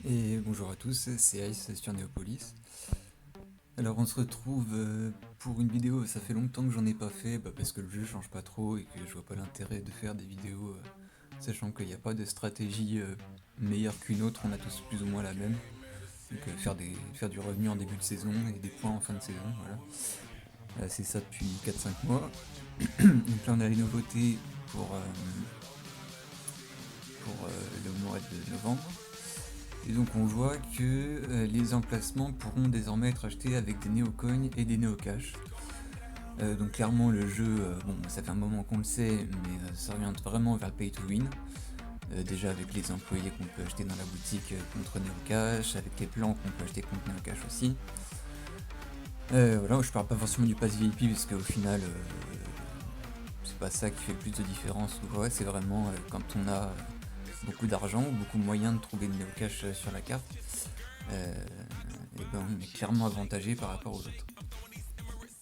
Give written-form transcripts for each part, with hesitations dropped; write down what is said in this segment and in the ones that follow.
Et bonjour à tous, c'est Ice sur Neopolis. Alors on se retrouve pour une vidéo, ça fait longtemps que j'en ai pas fait, parce que le jeu change pas trop et que je vois pas l'intérêt de faire des vidéos sachant qu'il n'y a pas de stratégie meilleure qu'une autre, on a tous plus ou moins la même. Donc faire du revenu en début de saison et des points en fin de saison, voilà. C'est ça depuis 4-5 mois. Donc là on a les nouveautés pour le mois de novembre. Et donc on voit que les emplacements pourront désormais être achetés avec des néocoins et des néocash. Donc clairement le jeu, ça fait un moment qu'on le sait, mais ça oriente vraiment vers le pay to win. Déjà avec les employés qu'on peut acheter dans la boutique contre néocash, avec les plans qu'on peut acheter contre néocash aussi. Voilà, je parle pas forcément du pass VIP parce qu'au final c'est pas ça qui fait le plus de différence. Ouais, c'est vraiment quand on a beaucoup d'argent ou beaucoup de moyens de trouver le néocash sur la carte, et ben on est clairement avantagé par rapport aux autres.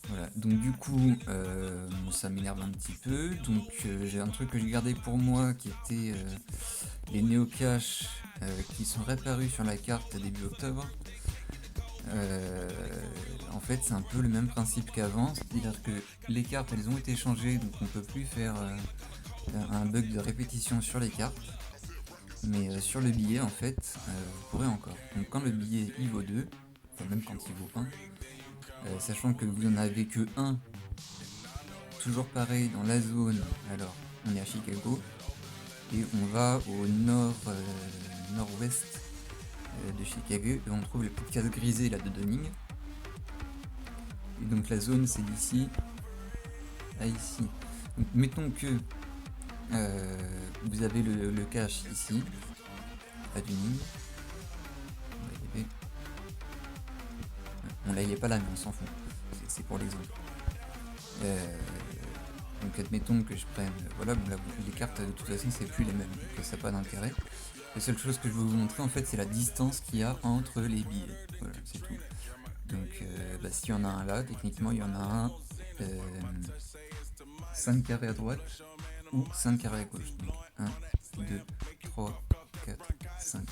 Voilà, donc du coup, ça m'énerve un petit peu. Donc j'ai un truc que j'ai gardé pour moi qui était les néocaches qui sont réapparus sur la carte début octobre. En fait, c'est un peu le même principe qu'avant, c'est-à-dire que les cartes elles ont été changées, donc on peut plus faire un bug de répétition sur les cartes. Mais sur le billet, en fait, vous pourrez encore. Donc quand le billet il vaut 2, enfin même quand il vaut 1, sachant que vous n'en avez que 1, toujours pareil dans la zone, alors on est à Chicago, et on va au nord-ouest de Chicago, et on trouve les petites cases grisées là de Dunning. Et donc la zone c'est d'ici à ici. Donc mettons que vous avez le cache ici, à Dunning. Bon là il est pas là mais on s'en fout, c'est pour l'exemple. Donc admettons que je prenne, voilà, bon là les cartes de toute façon c'est plus les mêmes, donc ça n'a pas d'intérêt. La seule chose que je veux vous montrer en fait c'est la distance qu'il y a entre les billets, voilà c'est tout. Donc s'il y en a un là, techniquement il y en a un 5 carrés à droite ou 5 carrés à gauche. Donc 1, 2, 3, 4, 5.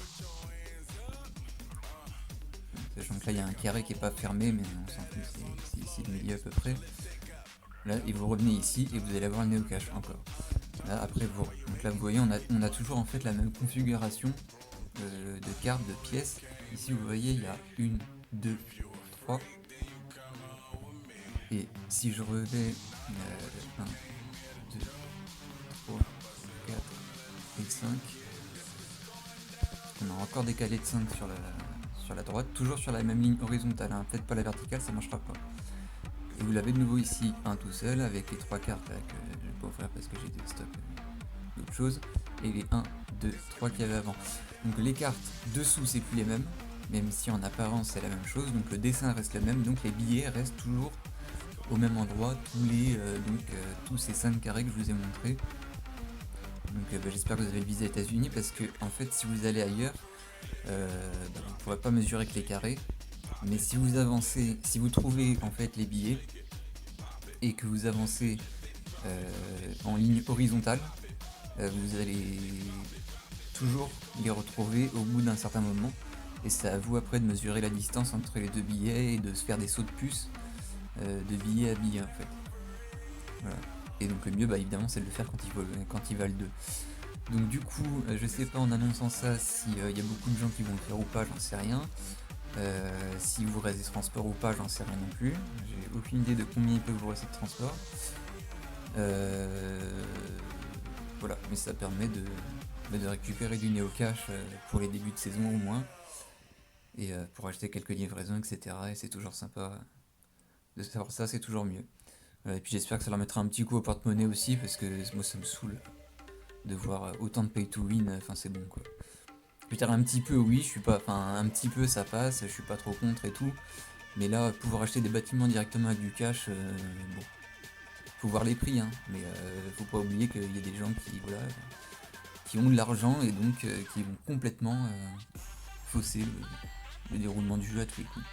Sachant que là il y a un carré qui est pas fermé mais on s'en fout, c'est ici le milieu à peu près. Là et vous revenez ici et vous allez avoir le néocache encore. Là après donc là vous voyez on a toujours en fait la même configuration de cartes, de pièces. Ici vous voyez il y a 1, 2, 3. Et si je revais 1, 2, 3, 4 et 5, on a encore décalé de 5 sur la droite, toujours sur la même ligne horizontale, hein. Peut-être pas la verticale, ça marchera pas. Et vous l'avez de nouveau ici, un tout seul, avec les 3 cartes là, que je vais pas ouvrir parce que j'ai des stocks d'autres choses, et les 1, 2, 3 qu'il y avait avant. Donc les cartes dessous c'est plus les mêmes, même si en apparence c'est la même chose, donc le dessin reste le même, donc les billets restent toujours au même endroit, tous ces 5 carrés que je vous ai montrés. Donc j'espère que vous avez visé les États-Unis parce que en fait si vous allez ailleurs, vous ne pourrez pas mesurer que les carrés. Mais si vous avancez, si vous trouvez en fait les billets et que vous avancez en ligne horizontale, vous allez toujours les retrouver au bout d'un certain moment. Et c'est à vous après de mesurer la distance entre les deux billets et de se faire des sauts de puce de billet à billet en fait. Voilà. Et donc le mieux évidemment c'est de le faire quand il valent 2. Donc du coup je sais pas en annonçant ça s'il y a beaucoup de gens qui vont le faire ou pas, j'en sais rien. Si vous restez de transport ou pas, j'en sais rien non plus. J'ai aucune idée de combien il peut vous rester de transport. Voilà, mais ça permet de récupérer du néocash pour les débuts de saison au moins. Et pour acheter quelques livraisons, etc. Et c'est toujours sympa de savoir ça, c'est toujours mieux. Et puis j'espère que ça leur mettra un petit coup au porte-monnaie aussi, parce que moi ça me saoule de voir autant de pay to win, enfin c'est bon quoi. Je veux dire un petit peu oui, je suis pas. Enfin un petit peu ça passe, je suis pas trop contre et tout. Mais là, pouvoir acheter des bâtiments directement avec du cash, bon, faut voir les prix, hein, mais faut pas oublier qu'il y a des gens qui ont de l'argent et donc qui vont complètement fausser le déroulement du jeu à tous les coups.